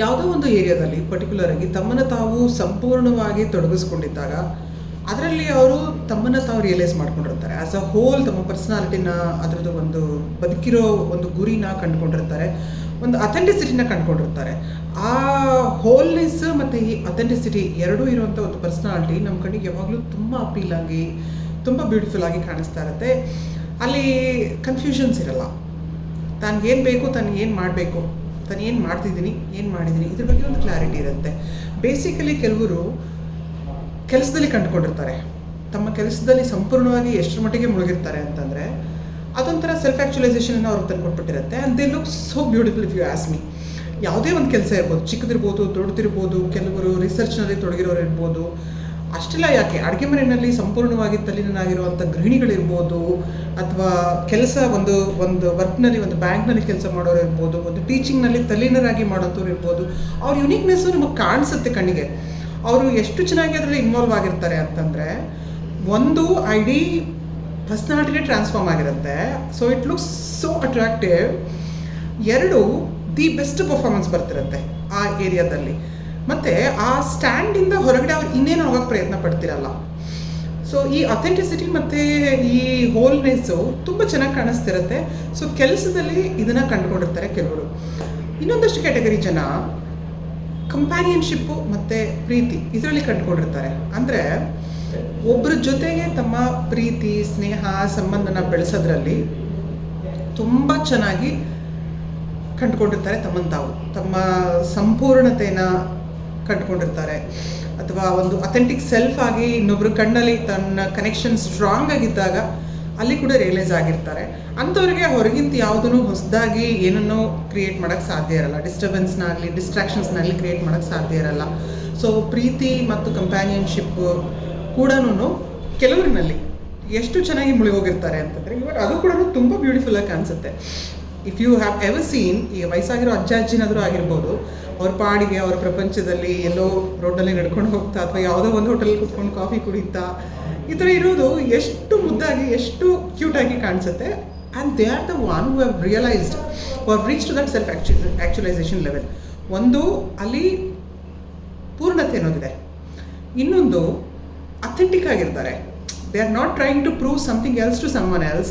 ಯಾವುದೋ ಒಂದು ಏರಿಯಾದಲ್ಲಿ ಪರ್ಟಿಕ್ಯುಲರ್ ಆಗಿ ತಮ್ಮನ್ನು ತಾವು ಸಂಪೂರ್ಣವಾಗಿ ತೊಡಗಿಸ್ಕೊಂಡಿದ್ದಾಗ ಅದರಲ್ಲಿ ಅವರು ತಮ್ಮನ್ನು ತಾವು ರಿಯಲೈಸ್ ಮಾಡ್ಕೊಂಡಿರ್ತಾರೆ. ಆ್ಯಸ್ ಅ ಹೋಲ್ ತಮ್ಮ ಪರ್ಸ್ನಾಲಿಟಿನ, ಅದರದ್ದು ಒಂದು ಬದುಕಿರೋ ಒಂದು ಗುರಿನ ಕಂಡುಕೊಂಡಿರ್ತಾರೆ, ಒಂದು ಅಥೆಂಟಿಸಿಟಿನ ಕಂಡುಕೊಂಡಿರ್ತಾರೆ. ಆ ಹೋಲ್ನೆಸ್ ಮತ್ತು ಈ ಅಥೆಂಟಿಸಿಟಿ ಎರಡೂ ಇರುವಂಥ ಒಂದು ಪರ್ಸ್ನಾಲಿಟಿ ನಮ್ಮ ಕಣ್ಣಿಗೆ ಯಾವಾಗಲೂ ತುಂಬ ಅಪೀಲ್ ಆಗಿ, ತುಂಬ ಬ್ಯೂಟಿಫುಲ್ ಆಗಿ ಕಾಣಿಸ್ತಾ ಇರುತ್ತೆ. ಅಲ್ಲಿ ಕನ್ಫ್ಯೂಷನ್ಸ್ ಇರಲ್ಲ. ತಾನಿಗೇನು ಬೇಕು, ತಾನು ಏನು ಮಾಡಬೇಕು, ತಾನು ಏನು ಮಾಡ್ತಿದ್ದೀನಿ, ಏನು ಮಾಡಿದ್ದೀನಿ, ಇದ್ರ ಬಗ್ಗೆ ಒಂದು ಕ್ಲಾರಿಟಿ ಇರುತ್ತೆ. ಬೇಸಿಕಲಿ ಕೆಲವರು ಕೆಲಸದಲ್ಲಿ ಕಂಡುಕೊಂಡಿರ್ತಾರೆ. ತಮ್ಮ ಕೆಲಸದಲ್ಲಿ ಸಂಪೂರ್ಣವಾಗಿ ಎಷ್ಟರ ಮಟ್ಟಿಗೆ ಮುಳುಗಿರ್ತಾರೆ ಅಂತಂದರೆ ಅದೊಂಥರ ಸೆಲ್ಫ್ ಆ್ಯಕ್ಚುಲೈಸೇಷನನ್ನು ಅವ್ರಿಗೆ ತಂದು ಕೊಟ್ಬಿಟ್ಟಿರುತ್ತೆ. And they look so beautiful if you ask me. ಯಾವುದೇ ಒಂದು ಕೆಲಸ ಇರ್ಬೋದು, ಚಿಕ್ಕದಿರ್ಬೋದು, ದೊಡ್ಡದಿರ್ಬೋದು. ಕೆಲವರು ರಿಸರ್ಚ್ನಲ್ಲಿ ತೊಡಗಿರೋರು ಇರ್ಬೋದು. ಅಷ್ಟೆಲ್ಲ ಯಾಕೆ, ಅಡುಗೆ ಮನೆಯಲ್ಲಿ ಸಂಪೂರ್ಣವಾಗಿ ತಲ್ಲೀನರಾಗಿರುವಂಥ ಗೃಹಿಣಿಗಳಿರ್ಬೋದು, ಅಥವಾ ಕೆಲಸ ಒಂದು ವರ್ಕ್ನಲ್ಲಿ, ಒಂದು ಬ್ಯಾಂಕ್ನಲ್ಲಿ ಕೆಲಸ ಮಾಡೋರು ಇರ್ಬೋದು, ಒಂದು ಟೀಚಿಂಗ್ನಲ್ಲಿ ತಲ್ಲೀನರಾಗಿ ಮಾಡೋಂಥವ್ರು ಇರ್ಬೋದು. ಅವ್ರ ಯುನೀಕ್ನೆಸ್ಸು ನಮಗೆ ಕಾಣಿಸುತ್ತೆ ಕಣ್ಣಿಗೆ. ಅವರು ಎಷ್ಟು ಚೆನ್ನಾಗಿ ಅದರಲ್ಲಿ ಇನ್ವಾಲ್ವ್ ಆಗಿರ್ತಾರೆ ಅಂತಂದರೆ ಒಂದು ಐಡಿ ಪರ್ಸ್ನಾಲಿಟಿನೇ ಟ್ರಾನ್ಸ್ಫಾರ್ಮ್ ಆಗಿರುತ್ತೆ. So it looks so attractive. ಎರಡು, ದಿ ಬೆಸ್ಟ್ ಪರ್ಫಾರ್ಮೆನ್ಸ್ ಬರ್ತಿರುತ್ತೆ ಆ ಏರಿಯಾದಲ್ಲಿ. ಮತ್ತು ಆ ಸ್ಟ್ಯಾಂಡಿಂದ ಹೊರಗಡೆ ಅವ್ರು ಇನ್ನೇನು ಹೋಗೋಕ್ಕೆ ಪ್ರಯತ್ನ ಪಡ್ತಿರಲ್ಲ. ಸೊ ಈ ಅಥೆಂಟಿಸಿಟಿ ಮತ್ತು ಈ ಹೋಲ್ನೆಸ್ಸು ತುಂಬ ಚೆನ್ನಾಗಿ ಕಾಣಿಸ್ತಿರುತ್ತೆ. ಸೊ ಕೆಲಸದಲ್ಲಿ ಇದನ್ನು ಕಂಡುಕೊಂಡಿರ್ತಾರೆ ಕೆಲವರು. ಇನ್ನೊಂದಷ್ಟು ಕ್ಯಾಟಗರಿ ಜನ ಕಂಪ್ಯಾನಿಯನ್ಶಿಪ್ಪು ಮತ್ತು ಪ್ರೀತಿ ಇದರಲ್ಲಿ ಕಂಡುಕೊಂಡಿರ್ತಾರೆ. ಅಂದರೆ ಒಬ್ಬರ ಜೊತೆಗೆ ತಮ್ಮ ಪ್ರೀತಿ, ಸ್ನೇಹ, ಸಂಬಂಧನ ಬೆಳೆಸೋದ್ರಲ್ಲಿ ತುಂಬ ಚೆನ್ನಾಗಿ ಕಂಡುಕೊಂಡಿರ್ತಾರೆ. ತಮ್ಮನ್ನು ತಾವು, ತಮ್ಮ ಸಂಪೂರ್ಣತೆಯನ್ನು ಕಂಡುಕೊಂಡಿರ್ತಾರೆ. ಅಥವಾ ಒಂದು ಅಥೆಂಟಿಕ್ ಸೆಲ್ಫ್ ಆಗಿ ಇನ್ನೊಬ್ಬರು ಕಣ್ಣಲ್ಲಿ ತನ್ನ ಕನೆಕ್ಷನ್ ಸ್ಟ್ರಾಂಗ್ ಆಗಿದ್ದಾಗ ಅಲ್ಲಿ ಕೂಡ ರಿಯಲೈಸ್ ಆಗಿರ್ತಾರೆ. ಅಂಥವ್ರಿಗೆ ಹೊರಗಿಂತ ಯಾವುದೂ ಹೊಸದಾಗಿ ಏನನ್ನೂ ಕ್ರಿಯೇಟ್ ಮಾಡೋಕ್ಕೆ ಸಾಧ್ಯ ಇರಲ್ಲ. ಡಿಸ್ಟರ್ಬೆನ್ಸ್ನಾಗಲಿ, ಡಿಸ್ಟ್ರಾಕ್ಷನ್ಸ್ನಾಗಲಿ ಕ್ರಿಯೇಟ್ ಮಾಡೋಕ್ಕೆ ಸಾಧ್ಯ ಇರಲ್ಲ. ಸೊ ಪ್ರೀತಿ ಮತ್ತು ಕಂಪ್ಯಾನಿಯನ್ಶಿಪ್ ಕೂಡ ಕೆಲವರಿನಲ್ಲಿ ಎಷ್ಟು ಚೆನ್ನಾಗಿ ಮುಳುಗೋಗಿರ್ತಾರೆ ಅಂತಂದರೆ ಇವಾಗ ಅದು ಕೂಡ ತುಂಬ ಬ್ಯೂಟಿಫುಲ್ಲಾಗಿ ಕಾಣಿಸುತ್ತೆ. If you have ever seen, ಈ ವಯಸ್ಸಾಗಿರೋ ಅಜ್ಜ ಅಜ್ಜಿನಾದರೂ ಆಗಿರ್ಬೋದು, ಅವ್ರ ಪಾಡಿಗೆ ಅವ್ರ ಪ್ರಪಂಚದಲ್ಲಿ ಎಲ್ಲೋ ರೋಡಲ್ಲಿ ನಡ್ಕೊಂಡು ಹೋಗ್ತಾ ಅಥವಾ ಯಾವುದೋ ಒಂದು ಹೋಟೆಲ್ ಕೂತ್ಕೊಂಡು ಕಾಫಿ ಕುಡಿತಾ ಈ ಥರ ಇರೋದು ಎಷ್ಟು ಮುದ್ದಾಗಿ, ಎಷ್ಟು ಕ್ಯೂಟಾಗಿ ಕಾಣಿಸುತ್ತೆ. And they are the one who have realized, who have reach to that self actualization level. ಒಂದು ಅಲ್ಲಿ ಪೂರ್ಣತೆ ಅನ್ನೋದಿದೆ. ಇನ್ನೊಂದು ಅಥೆಂಟಿಕ್ ಆಗಿರ್ತಾರೆ. They are not trying to prove something else to someone else,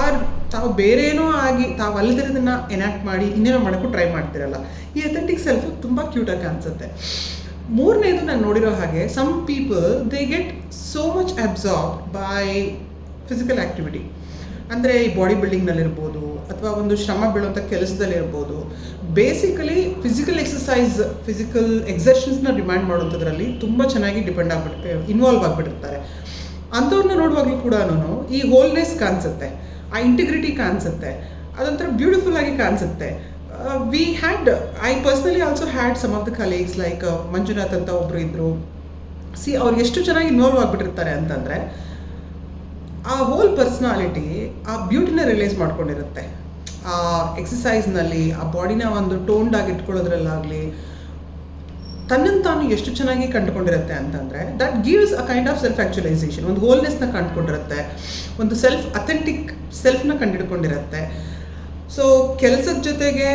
or ತಾವು ಬೇರೇನೋ ಆಗಿ ತಾವು ಅಲ್ಲದಿರೋದನ್ನು ಎನಾಕ್ಟ್ ಮಾಡಿ ಇನ್ನೇನೋ ಮಾಡೋಕ್ಕೂ ಟ್ರೈ ಮಾಡ್ತಿರಲ್ಲ. ಈ ಅಥೆಂಟಿಕ್ ಸೆಲ್ಫು ತುಂಬ ಕ್ಯೂಟಾಗಿ ಕಾಣಿಸುತ್ತೆ. ಮೂರನೇದು ನಾನು ನೋಡಿರೋ ಹಾಗೆ, some people they get so much absorbed by physical activity. ಅಂದರೆ ಈ ಬಾಡಿ ಬಿಲ್ಡಿಂಗ್ನಲ್ಲಿರ್ಬೋದು ಅಥವಾ ಒಂದು ಶ್ರಮ ಬೀಳುವಂಥ ಕೆಲಸದಲ್ಲಿರ್ಬೋದು. ಬೇಸಿಕಲಿ ಫಿಸಿಕಲ್ ಎಕ್ಸಸೈಸ್, ಫಿಸಿಕಲ್ ಎಕ್ಸರ್ಷನ್ಸ್ನ ಡಿಮ್ಯಾಂಡ್ ಮಾಡುವಂಥದ್ರಲ್ಲಿ ತುಂಬ ಚೆನ್ನಾಗಿ ಇನ್ವಾಲ್ವ್ ಆಗಿಬಿಟ್ಟಿರ್ತಾರೆ. ಅಂಥವ್ರನ್ನ ನೋಡುವಾಗಲೂ ಕೂಡ ಈ ಹೋಲ್ನೆಸ್ ಕಾಣಿಸುತ್ತೆ, ಆ ಇಂಟಿಗ್ರಿಟಿ ಕಾಣಿಸುತ್ತೆ, ಅದೊಂಥರ ಬ್ಯೂಟಿಫುಲ್ಲಾಗಿ ಕಾಣಿಸುತ್ತೆ. I personally also had some of the colleagues like Manjunath ಅಂತ ಒಬ್ಬರು ಇದ್ದರು. ಅವ್ರು ಎಷ್ಟು ಚೆನ್ನಾಗಿ ಇನ್ವಾಲ್ವ್ ಆಗಿಬಿಟ್ಟಿರ್ತಾರೆ ಅಂತಂದರೆ ಆ ಹೋಲ್ ಪರ್ಸ್ನಾಲಿಟಿ ಆ ಬ್ಯೂಟಿನ ರಿಯಲೈಸ್ ಮಾಡ್ಕೊಂಡಿರುತ್ತೆ. ಆ ಎಕ್ಸಸೈಸ್ನಲ್ಲಿ ಆ ಬಾಡಿನ ಒಂದು ಟೋನ್ಡ್ ಆಗಿ ಇಟ್ಕೊಳ್ಳೋದ್ರಲ್ಲಾಗಲಿ ತನ್ನನ್ನು ತಾನು ಎಷ್ಟು ಚೆನ್ನಾಗಿ ಕಂಡುಕೊಂಡಿರುತ್ತೆ ಅಂತಂದರೆ that gives a kind of self actualization. ಒಂದು ಹೋಲ್ನೆಸ್ನ ಕಂಡುಕೊಂಡಿರುತ್ತೆ, ಒಂದು ಅಥೆಂಟಿಕ್ ಸೆಲ್ಫ್ನ ಕಂಡುಹಿಡ್ಕೊಂಡಿರುತ್ತೆ. ಸೊ ಕೆಲಸದ ಜೊತೆಗೆ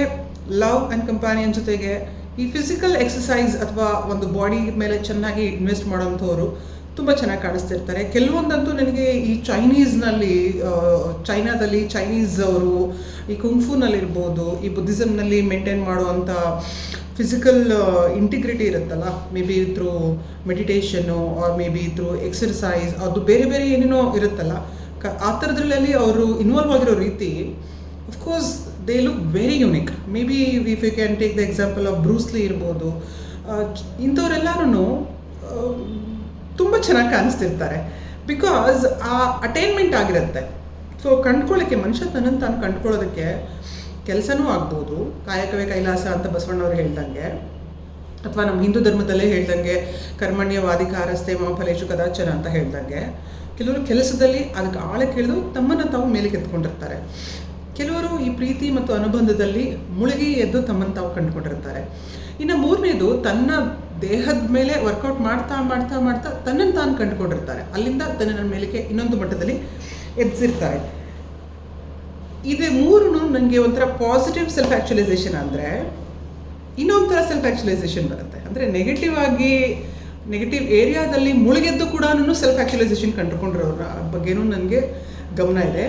ಲವ್ ಆ್ಯಂಡ್ ಕಂಪ್ಯಾನಿಯನ್ ಜೊತೆಗೆ ಈ ಫಿಸಿಕಲ್ ಎಕ್ಸಸೈಸ್ ಅಥವಾ ಒಂದು ಬಾಡಿ ಮೇಲೆ ಚೆನ್ನಾಗಿ ಇನ್ವೆಸ್ಟ್ ಮಾಡೋಂಥವ್ರು ತುಂಬ ಚೆನ್ನಾಗಿ ಕಾಣಿಸ್ತಿರ್ತಾರೆ. ಕೆಲವೊಂದಂತೂ ನನಗೆ ಈ ಚೈನಾದಲ್ಲಿ ಚೈನೀಸ್ ಅವರು ಈ ಕುಂಗ್ಫೂನಲ್ಲಿರ್ಬೋದು, ಈ ಬುದ್ಧಿಸಮ್ನಲ್ಲಿ ಮೇಂಟೈನ್ ಮಾಡುವಂಥ ಫಿಸಿಕಲ್ ಇಂಟಿಗ್ರಿಟಿ ಇರುತ್ತಲ್ಲ, ಮೇ ಬಿ ಥ್ರೂ ಮೆಡಿಟೇಷನ್ನು or maybe through exercise, ಅದು ಬೇರೆ ಬೇರೆ ಏನೇನೋ ಇರುತ್ತಲ್ಲ, ಆ ಥರದ್ರಲ್ಲಿ ಅವರು ಇನ್ವಾಲ್ವ್ ಆಗಿರೋ ರೀತಿ of course they look very unique. Maybe if you can take the example of Bruce Lee ಇರ್ಬೋದು. ಇಂಥವರೆಲ್ಲರೂ ತುಂಬ ಚೆನ್ನಾಗಿ ಕಾಣಿಸ್ತಿರ್ತಾರೆ. ಬಿಕಾಸ್ ಆ ಅಟೈನ್ಮೆಂಟ್ ಆಗಿರುತ್ತೆ. ಸೊ ಕಂಡ್ಕೊಳ್ಳೋಕ್ಕೆ, ಮನುಷ್ಯ ತನ್ನನ್ನು ತಾನು ಕಂಡ್ಕೊಳ್ಳೋದಕ್ಕೆ ಕೆಲಸನೂ ಆಗ್ಬೋದು. ಕಾಯಕವೇ ಕೈಲಾಸ ಅಂತ ಬಸವಣ್ಣವ್ರು ಹೇಳ್ದಂಗೆ, ಅಥವಾ ನಮ್ಮ ಹಿಂದೂ ಧರ್ಮದಲ್ಲೇ ಹೇಳ್ದಂಗೆ ಕರ್ಮಣ್ಯವಾಧಿಕಾರಸ್ಥೆ ಮಮ ಫಲೇಶು ಕದಾಚನ ಅಂತ ಹೇಳ್ದಂಗೆ, ಕೆಲವರು ಕೆಲಸದಲ್ಲಿ ಅದಕ್ಕೆ ಆಳಕ್ಕೆ ಇಳಿದು ತಮ್ಮನ್ನು ತಾವು ಮೇಲೆ ಕೆತ್ಕೊಂಡಿರ್ತಾರೆ. ಕೆಲವರು ಈ ಪ್ರೀತಿ ಮತ್ತು ಅನುಬಂಧದಲ್ಲಿ ಮುಳುಗಿ ಎದ್ದು ತಮ್ಮನ್ನು ತಾವು ಕಂಡುಕೊಂಡಿರ್ತಾರೆ. ಇನ್ನು ಮೂರನೇದು, ತನ್ನ ದೇಹದ ಮೇಲೆ ವರ್ಕೌಟ್ ಮಾಡ್ತಾ ಮಾಡ್ತಾ ಮಾಡ್ತಾ ತನ್ನನ್ನು ತಾನು ಕಂಡುಕೊಂಡಿರ್ತಾರೆ. ಅಲ್ಲಿಂದ ತನ್ನ ಮೇಲಕ್ಕೆ ಇನ್ನೊಂದು ಮಟ್ಟದಲ್ಲಿ ಎದ್ದಿರ್ತಾರೆ. ಇದೇ ಮೂರೂ ನನಗೆ ಒಂಥರ ಪಾಸಿಟಿವ್ ಸೆಲ್ಫ್ ಆ್ಯಕ್ಚುಲೈಸೇಷನ್. ಅಂದರೆ ಇನ್ನೊಂದು ಥರ ಸೆಲ್ಫ್ ಆ್ಯಕ್ಚುಲೈಸೇಷನ್ ಬರುತ್ತೆ. ಅಂದರೆ ನೆಗೆಟಿವ್ ಏರಿಯಾದಲ್ಲಿ ಮುಳುಗೆದ್ದು ಕೂಡ ಸೆಲ್ಫ್ ಆ್ಯಕ್ಚುಲೈಸೇಷನ್ ಕಂಡುಕೊಂಡಿರೋರ ಬಗ್ಗೆನೂ ನನಗೆ ಗಮನ ಇದೆ.